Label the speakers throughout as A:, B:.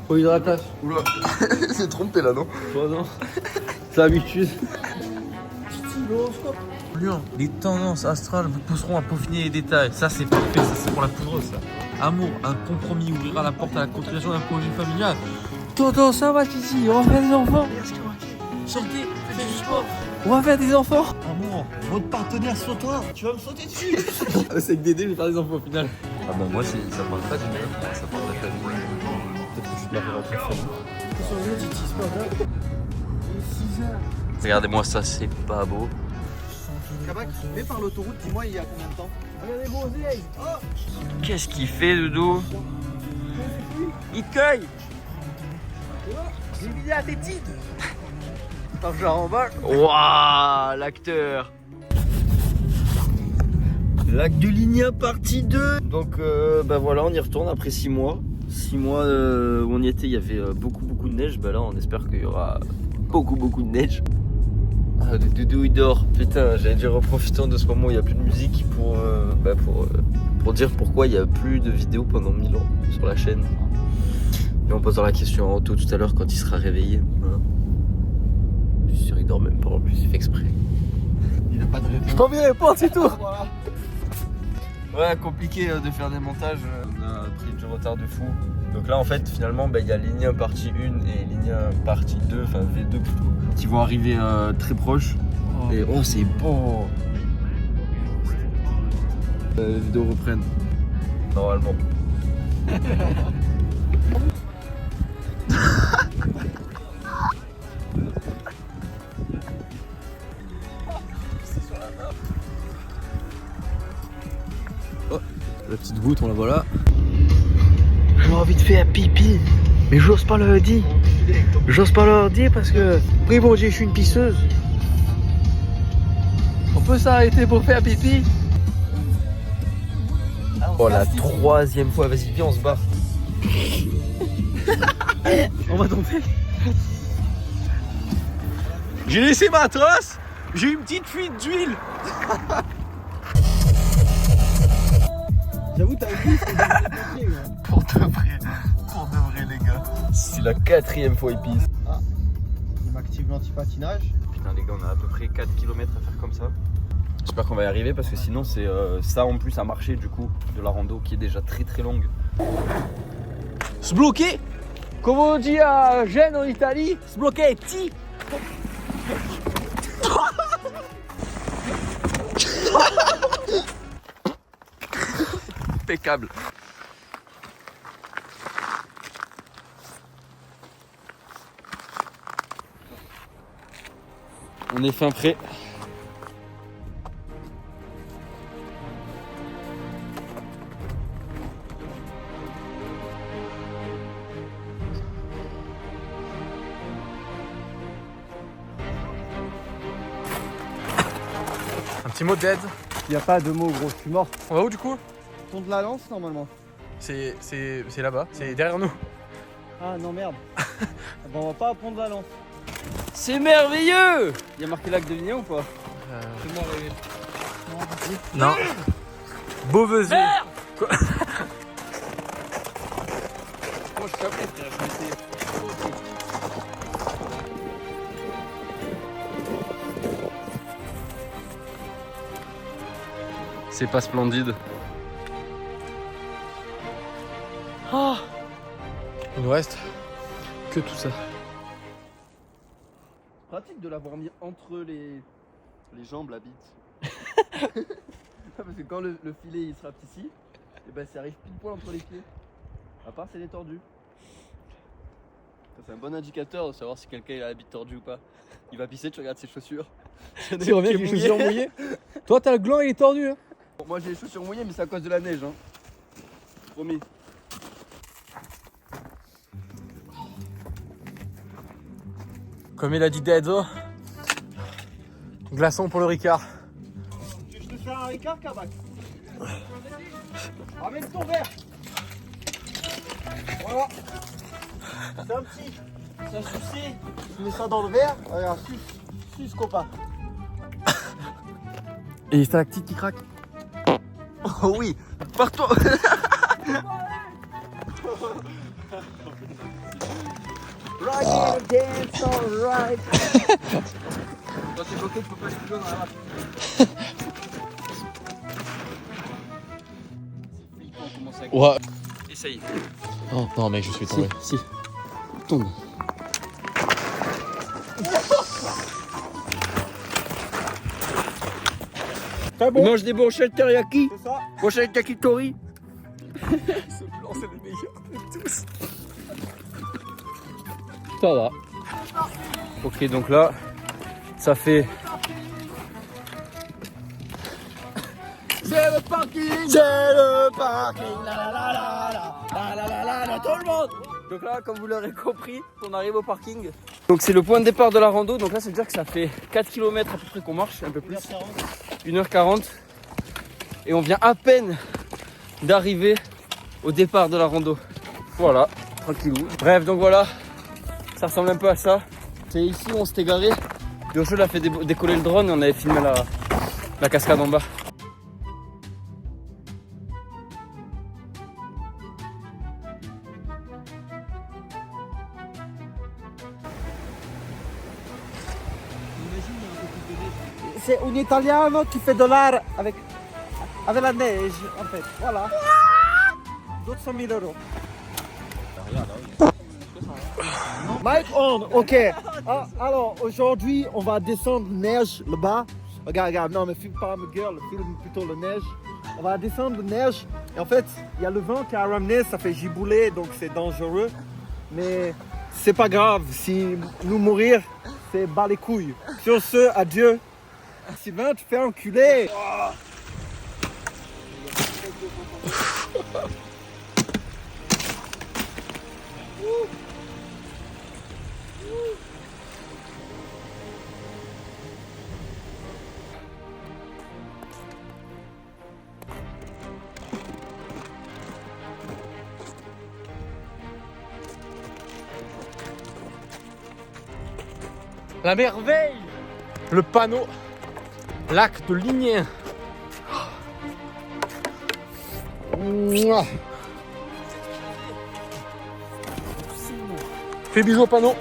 A: Faut hydratation.
B: Oula, c'est trompé là, non?
A: Toi non. C'est l'habitude.
C: Lyon, les tendances astrales vous pousseront à peaufiner les détails. Ça, c'est parfait, ça, c'est pour la poudreuse, ça. Amour, un compromis ouvrira la porte à la continuation d'un projet familial.
A: Tonton, ça va, Titi? On va faire des enfants.
C: Sortez, faites du sport.
A: On va faire des enfants.
D: Amour, votre partenaire sur toi, tu vas me sauter dessus.
A: C'est avec Dédé, je vais faire des enfants au final.
C: Ah bah moi, ça parle pas d'une meuf, ça parle de la famille. Peut-être que je suis de la famille. Regardez-moi ça, c'est pas beau.
D: Kabak, mais par l'autoroute, dis-moi, il y a combien de temps? Regardez mon oseille.
C: Qu'est-ce qu'il fait, Doudou? Il cueille.
D: J'ai mis à tes titres. Attends, je la remballe.
C: Waouh, l'acteur.
B: Lac de Ligna partie 2. Donc bah voilà, on y retourne après 6 mois. 6 mois où on y était, il y avait beaucoup de neige. Bah là on espère qu'il y aura beaucoup de neige. Ah, le Doudou il dort. Putain, j'allais dire en profitant de ce moment où il n'y a plus de musique pour dire pourquoi il n'y a plus de vidéos pendant 1000 ans sur la chaîne. Et on posera la question à Anto tout à l'heure quand il sera réveillé. Hein. Je suis sûr il dort même pas en plus, il fait exprès.
D: Il n'a pas de réponse.
A: Je t'en vais répondre, c'est tout.
D: Voilà.
B: Ouais, compliqué de faire des montages, on a pris du retard de fou. Donc là en fait finalement il y a Ligne 1 partie 1 et Ligne 1 partie 2, enfin V2 plutôt, qui vont arriver très proches. Et oh c'est beau. Les vidéos reprennent. Normalement.
A: La petite goutte, on la voit là.
B: J'ai envie de faire pipi, mais j'ose pas leur dire. J'ose pas leur dire parce que oui bon Dieu je suis une pisseuse.
A: On peut s'arrêter pour faire pipi.
B: Oh la troisième fois, vas-y viens on se barre.
A: On va tomber. J'ai laissé ma trace. J'ai une petite fuite d'huile.
D: J'avoue, t'as vu, c'est compliqué.
B: Pour de vrai les gars. C'est la 4e fois il pisse.
D: Il m'active l'anti-patinage.
B: Putain les gars on a à peu près 4 km à faire comme ça. J'espère qu'on va y arriver parce que sinon c'est ça en plus à marcher du coup de la rando qui est déjà très longue.
A: Sbloqué. Comme on dit à Gênes en Italie, sbloqué petit.
B: Impeccable. On est fin prêt.
C: Un petit mot d'aide.
D: Il n'y a pas de mots, gros, je suis mort.
C: On va où du coup?
D: Pont de la Lance, normalement.
C: C'est là-bas, c'est derrière nous.
D: Ah non, merde. Bon, on va pas à Pont de la Lance.
A: C'est merveilleux. Il y a marqué lac de Lignan ou pas?
D: C'est moi, Rémi.
C: Non. Beauvaisis.
A: Moi je suis capté, frère. Je m'étais.
B: C'est pas splendide.
A: Ah. Il nous reste que tout ça.
D: Pratique de l'avoir mis entre les jambes, la bite. Parce que quand le filet il sera ici, et ben ça arrive pile poil entre les pieds. À part c'est les tordus. C'est un bon indicateur de savoir si quelqu'un a la bite tordue ou pas. Il va pisser, tu regardes ses chaussures.
A: Tu reviens avec les chaussures mouillées. Toi t'as le gland, il est tordu. Hein.
D: Bon, moi j'ai les chaussures mouillées mais c'est à cause de la neige. Hein. Promis.
C: Comme il a dit Dedzo, glaçon pour le Ricard.
D: Tu veux que je te fasse un Ricard, Kabak? Ramène ton verre. Voilà. C'est un petit. C'est un sucé. Tu mets ça dans le verre. Regarde, suce copain.
B: Et les stalactites qui craquent. Oh oui, par toi.
D: Rock and dance, alright. Quand t'es bloqué, tu peux pas aller plus loin dans la marche. On commence avec.
C: Ouais.
D: Essaye.
C: Oh, non, mec, je suis tombé.
D: Si. Tombe.
A: On mange des brochettes teriyaki.
D: C'est ça.
A: Brochettes yakitori.
D: Ce plan, c'est le meilleur de tous.
A: Ça va. Ok, donc là, ça fait.
D: C'est le parking. C'est le parking. La la la la la la la la tout le monde.
A: Donc là, comme vous l'aurez compris, on arrive au parking. Donc c'est le point de départ de la rando. Donc là, ça veut dire que ça fait 4 km à peu près qu'on marche, un peu plus. 1h40. Et on vient à peine d'arriver au départ de la rando. Voilà, tranquillou. Bref, donc voilà, ça ressemble un peu à ça. C'est ici où on s'était garé. Yoshua a fait décoller le drone et on avait filmé la cascade en bas.
E: C'est un Italiano qui fait de l'art avec la neige, en fait. Voilà. 200 000 euros. Mike on, ok. Ah, alors, aujourd'hui, on va descendre neige là-bas. Regarde, non, mais filme pas ma gueule, filme plutôt la neige. On va descendre la neige. Et en fait, il y a le vent qui a ramené, ça fait gibouler, donc c'est dangereux. Mais c'est pas grave, si nous mourir, c'est bas les couilles. Sur ce, adieu. Sylvain, tu fais enculer.
A: La merveille, le panneau, lac de Ligné. Fais bisous au panneau.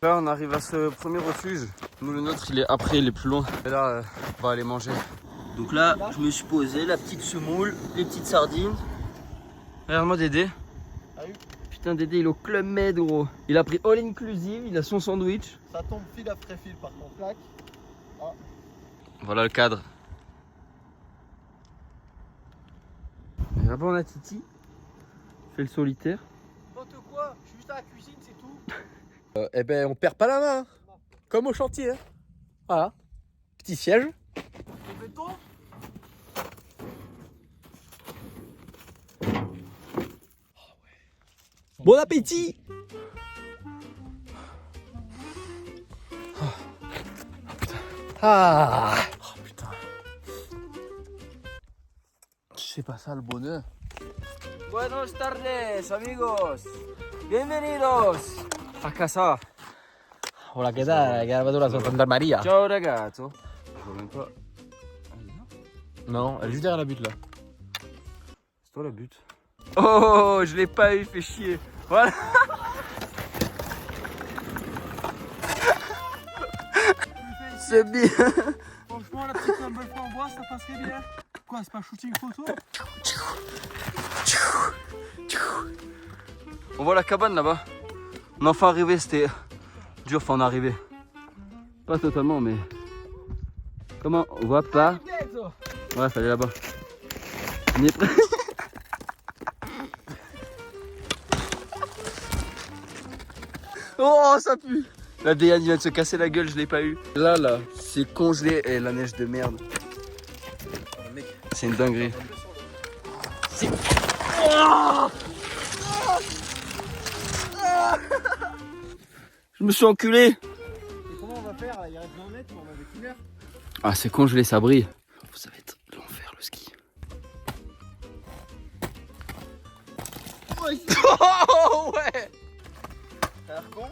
A: Là on arrive à ce premier refuge. Nous le nôtre il est après, il est plus loin. Et là on va aller manger.
B: Donc là, je me suis posé, la petite semoule, les petites sardines.
A: Regarde-moi Dédé. Putain Dédé il est au Club Med gros. Il a pris all inclusive, il a son sandwich.
E: Ça tombe fil après fil par contre. Clac.
A: Voilà le cadre. Et là-bas on a Titi. Fait le solitaire.
E: N'importe quoi, je suis juste à la cuisine, c'est tout.
A: Eh ben on perd pas la main. Hein. Comme au chantier. Hein. Voilà. Petit siège.
E: Le béton.
A: Bon appétit. Ah oh, putain. C'est pas ça le bonheur. Buenos tardes amigos. Bienvenidos a casa. Hola, ¿qué tal? ¿Qué tal la Santa Maria? Ciao ragazzo. Je vois même pas. Non, elle est juste derrière la butte là. C'est toi la butte. Oh, je l'ai pas eu, fait chier. Voilà. C'est bien.
E: Franchement, la petite humble en bois, ça passerait bien. Quoi, c'est pas shooting photo?
A: On voit la cabane là-bas. On est enfin arrivé, c'était dur, enfin on est arrivé. Pas totalement, mais. Comment? On voit pas. Ouais, fallait là-bas. On y est prêt. Oh, ça pue! La Déane vient de se casser la gueule, je l'ai pas eu. Là, c'est congelé et la neige de merde. C'est une dinguerie. Je me suis enculé!
E: Et comment on va faire? Il reste 20 mètres, mais on va avec une heure.
A: Ah, c'est congelé, ça brille. Ça va être l'enfer le ski. Oh ouais!
B: Ça a l'air
E: con.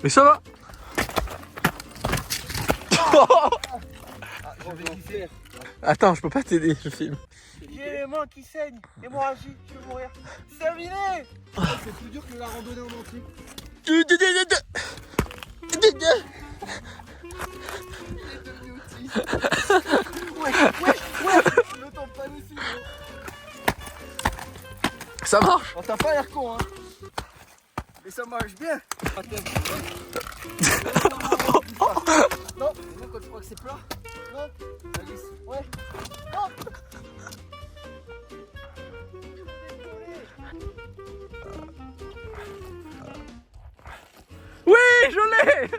C: Mais ça va.
E: Je vais kiffer.
C: Attends, je peux pas t'aider, je filme.
E: J'ai les mains qui saignent, hémorragie, je vais mourir. C'est terminé. C'est plus dur que la randonnée en entier. Ne tombe pas dessus.
C: Ça marche.
E: Oh, t'as pas l'air con, hein. Mais ça marche bien. Non, moi quand tu crois que c'est plat. Non, la glisse. Ouais. Non.
C: Oui, je l'ai.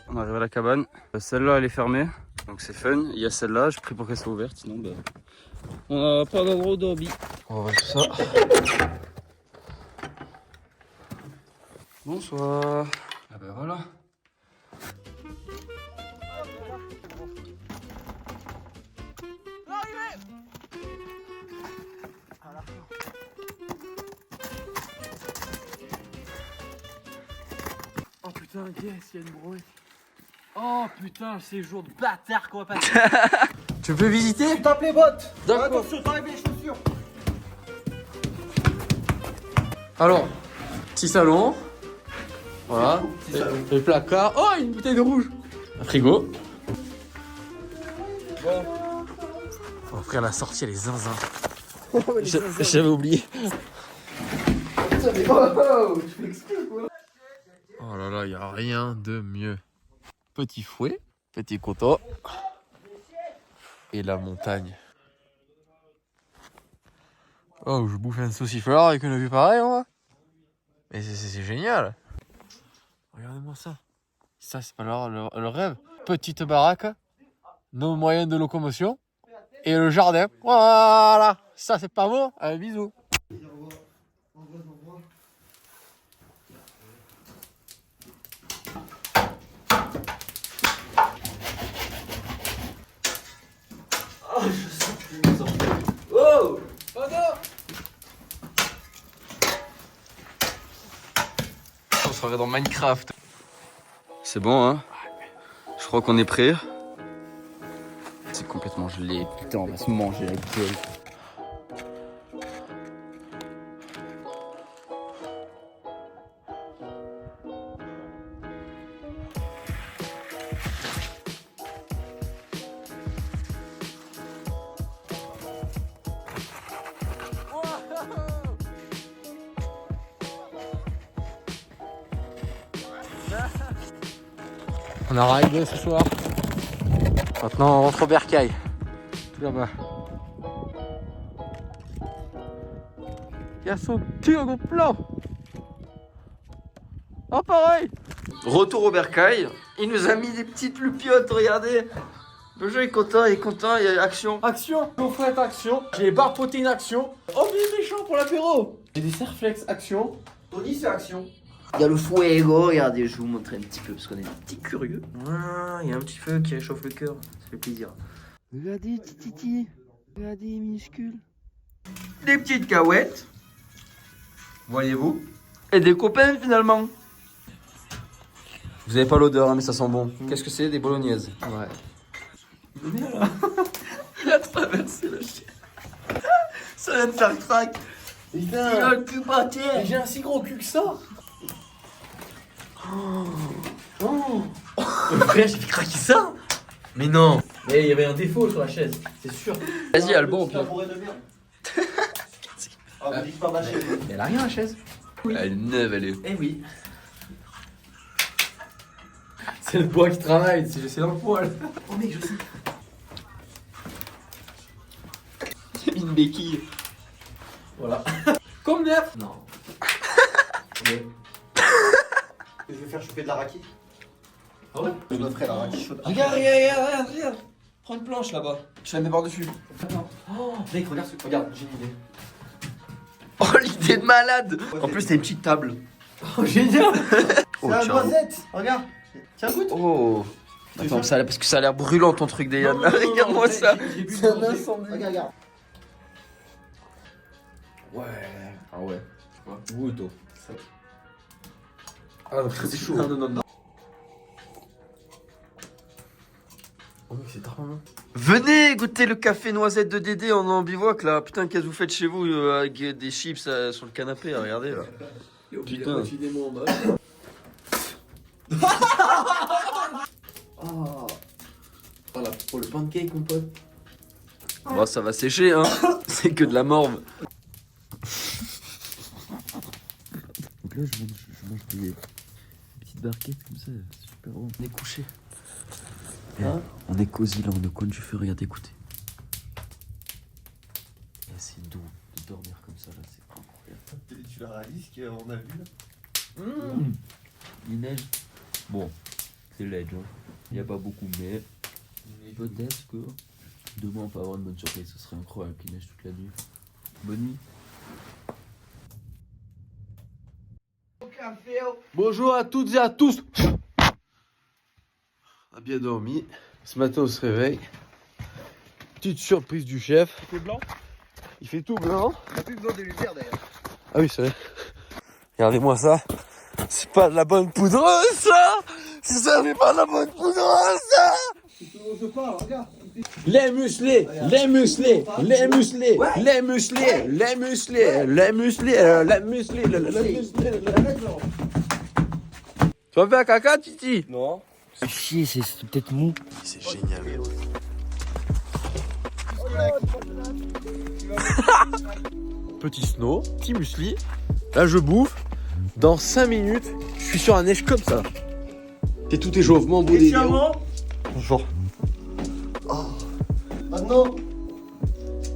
A: On arrive à la cabane. Celle-là, elle est fermée. Donc c'est fun. Il y a celle-là, j'ai pris pour qu'elle soit ouverte. Sinon, bah, on n'a pas d'endroit où dormir.
C: On va voir tout ça.
A: Bonsoir. Ah ben voilà.
C: Oh putain, yes, il y a une brouette. Oh putain, ces jours de bâtard qu'on va passer. Tu peux visiter?
E: Tape les bottes.
C: D'accord.
E: Attention, t'enlèves les chaussures.
C: Alors, petit salon. Voilà. Le placard. Oh, une bouteille de rouge. Un frigo.
E: Bon.
C: On va offrir la sortie à les zinzins. J'avais oublié.
E: Putain, mais oh, tu fais exprès quoi.
C: Oh là là, il n'y a rien de mieux. Petit fouet, petit coteau. Et la montagne. Oh, je bouffe un sauciflard avec une vue pareille, moi. Mais c'est génial. Regardez-moi ça. Ça, c'est pas le rêve. Petite baraque, nos moyens de locomotion et le jardin. Voilà. Ça, c'est pas beau. Allez, bisous.
A: Oh!
C: On serait dans Minecraft.
A: C'est bon, hein? Je crois qu'on est prêt. C'est complètement gelé. Putain, on va se manger la gueule.
C: On a raidé ce soir. Maintenant on rentre au bercail. Tout là-bas. Il y a son cul au plan. Oh pareil.
B: Retour au bercail. Il nous a mis des petites loupiottes, regardez. Le jeu est content, il y a action.
C: Action, gaufrette action. J'ai les barres protéines action. Oh mais méchant pour l'apéro. J'ai des Serflex action.
E: Tony, c'est action.
B: Il y a le fuego, regardez, je vais vous montrer un petit peu parce qu'on est des petits curieux. Ah, il y a un petit feu qui réchauffe le cœur, ça fait plaisir. Regardez, titi, regardez les minuscules. Des petites cahuètes, voyez-vous, et des copains finalement.
A: Vous avez pas l'odeur, hein, mais ça sent bon. Qu'est-ce que c'est? Des bolognaises.
B: Ouais. Il a traversé le chien. Ça vient de faire crack.
E: Putain.
B: Il a le cul par terre.
E: J'ai un si gros cul que ça. Oh.
C: Frère, j'ai fait craquer ça. Mais non. Mais il y avait un défaut sur la chaise, c'est sûr.
A: Vas-y, Albon, au pire.
E: Tabouret de merde. Ah, vous dites pas ma chaise.
C: Mais elle a rien la chaise.
A: Elle est neuve, elle est.
C: Eh oui. C'est le bois qui travaille, c'est dans le poil.
E: Oh mec, je sais.
A: Une béquille.
C: Voilà. Comme neuf. Non.
E: Je vais faire chauffer de la raki.
C: Ah ouais.
E: Je me ferai la raki chaude.
A: Regarde. Prends une planche là-bas. Je la mets par-dessus.
E: Oh, mec, regarde, regarde, j'ai une idée.
B: Oh, l'idée de malade. En plus, t'as une petite table.
C: Oh génial.
B: Oh,
E: C'est la
B: tiens.
E: noisette. Regarde. Tiens, goûte.
B: Oh. Attends, parce que ça a l'air brûlant ton truc des Yann. Regarde-moi ça.
E: C'est un incendie. Regarde.
B: Ouais. Ah ouais. Goûte. Ah non, c'est chaud. Non. Oh mec, c'est trop bon. Venez goûter le café noisette de Dédé en bivouac là. Putain, qu'est-ce que vous faites chez vous avec des chips sur le canapé, regardez là. Putain.
C: Voilà, pour le pancake, mon pote.
B: Bon, ça va sécher, hein. C'est que de la morve. Donc là, je mange des petites barquettes comme ça, c'est super bon. On est couché. Hein, on est cosy là, on est au coin du feu, regardez, écoutez. Et c'est doux de dormir comme ça là, c'est incroyable.
E: Tu la réalises qu'on a vu là?
B: Il neige. Bon, c'est l'edge, hein. Il n'y a pas beaucoup, mais peut-être que demain on peut avoir une bonne surprise, ce serait incroyable qu'il neige toute la nuit. Bonne nuit.
C: Bonjour à toutes et à tous. On a bien dormi. Ce matin, on se réveille. Petite surprise du chef.
E: Il fait blanc?
C: Il fait tout blanc.
E: On a plus besoin des lumières d'ailleurs.
C: Ah oui, c'est vrai. Regardez-moi ça. C'est pas de la bonne poudreuse, ça. Ça, c'est pas de la bonne poudreuse, ça.
E: Je parle, regarde.
C: Les musclés, les musclés, les musclés, les musclés, les musclés, les musclés, les musclés, les musclés. Tu vas faire caca, Titi?
B: Non. C'est chier, c'est peut-être mou.
C: C'est génial. Petit snow, petit muesli. Là, je bouffe. Dans 5 minutes, je suis sur un neige comme ça. C'est tout échauffement, beau délire. Bonjour.
E: Maintenant,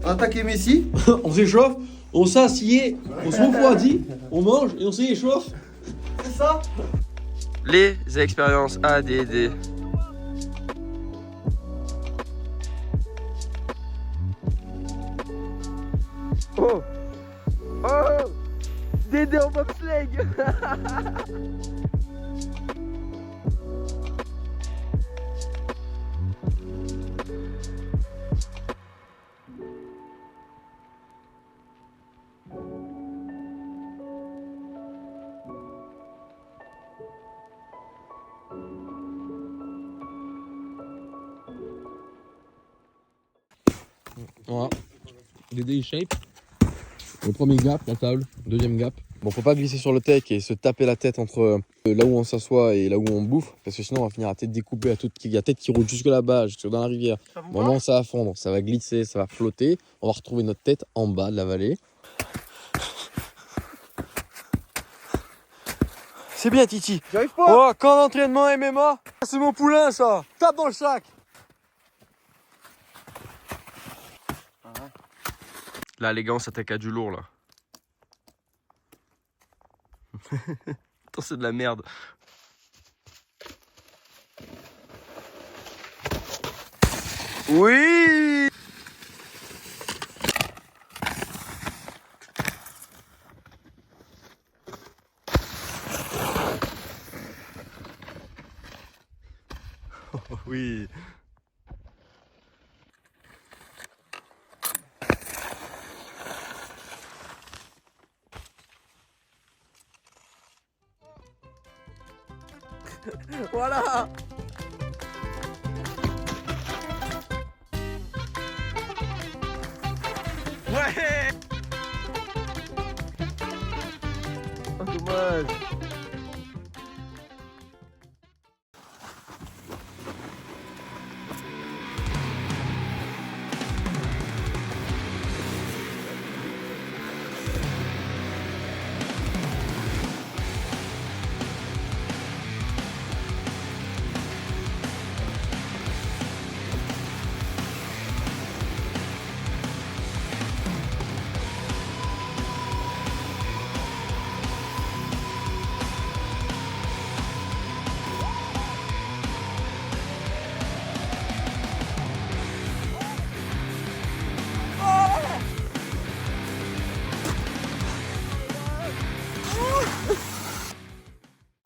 E: attaquer Messi.
C: On s'échauffe, on s'assied, on se refroidit, on mange et on s'échauffe.
E: C'est ça?
B: Les expériences ADD. Oh! Oh! Dédé en bobsleigh!
C: Voilà. Dédé il shape. Le premier gap, la table. Deuxième gap. Bon, faut pas glisser sur le tech et se taper la tête entre là où on s'assoit et là où on bouffe. Parce que sinon, on va finir à tête découpée. Il y a tête qui roule jusque là-bas, jusque dans la rivière. Au moment où ça va fondre, ça va glisser, ça va flotter. On va retrouver notre tête en bas de la vallée. C'est bien, Titi.
E: J'arrive pas.
C: Oh, camp d'entraînement MMA. C'est mon poulain, ça. Tape dans le sac.
B: Là, les gants s'attaquent à du lourd, là. Attends, c'est de la merde. Oui!
C: Oh, oui.
B: Voilà! Ouais! Oh, dommage!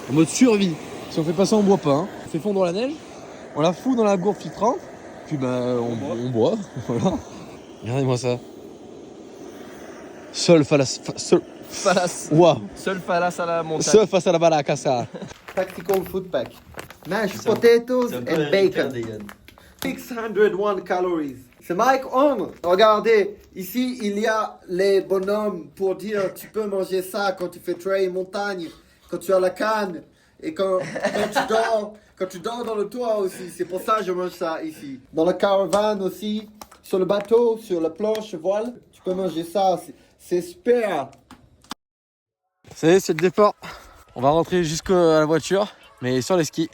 C: En mode survie. Si on fait pas ça, on boit pas. Hein. On fait fondre la neige. on la fout dans la gourde filtrante, puis ben on boit, voilà. Regardez-moi ça. Seul face
B: à la montagne.
C: Seul face à la baracassa.
E: Tactical food pack. Mashed potatoes and bacon. 601 calories. C'est Mike On. Regardez, ici il y a les bonhommes pour dire tu peux manger ça quand tu fais trail montagne, quand tu as la canne et quand tu dors dans le toit aussi. C'est pour ça que je mange ça ici. Dans la caravane aussi, sur le bateau, sur la planche voile, tu peux manger ça. C'est super.
C: Ça y est, c'est le départ. On va rentrer jusqu'à la voiture, mais sur les skis.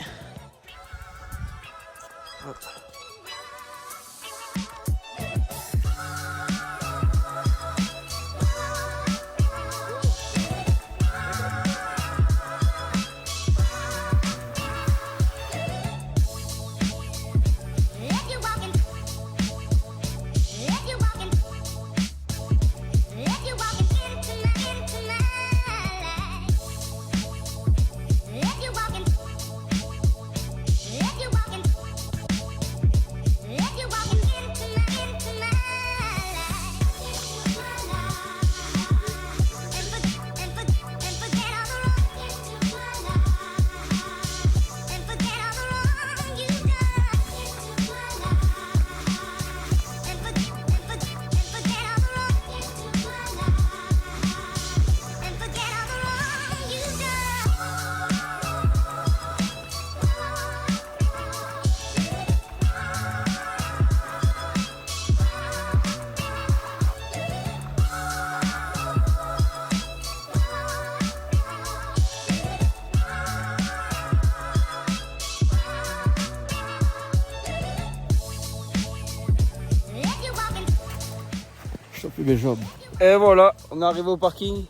A: Et voilà, on est arrivé au parking.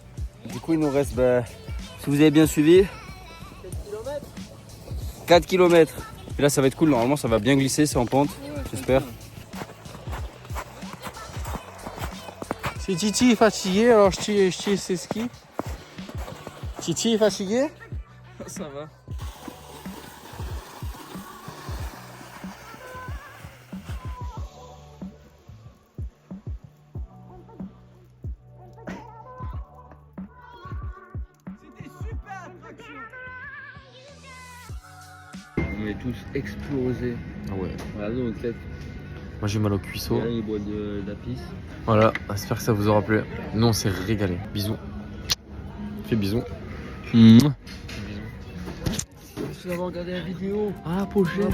A: Du coup, il nous reste, si vous avez bien suivi, 4 km. Et là, ça va être cool. Normalement, ça va bien glisser, c'est en pente, j'espère.
C: Si Titi est fatigué, alors je tire ses skis. Titi est fatigué?
A: Ça va. On est tous explosés.
C: Ah ouais.
A: Regardez nos têtes.
C: Moi j'ai mal au cuisseau.
A: Là, il boit de la pisse.
C: Voilà, j'espère que ça vous aura plu. Nous on s'est régalé. Bisous. Fais bisous.
A: Merci d'avoir regardé la vidéo.
C: À la prochaine.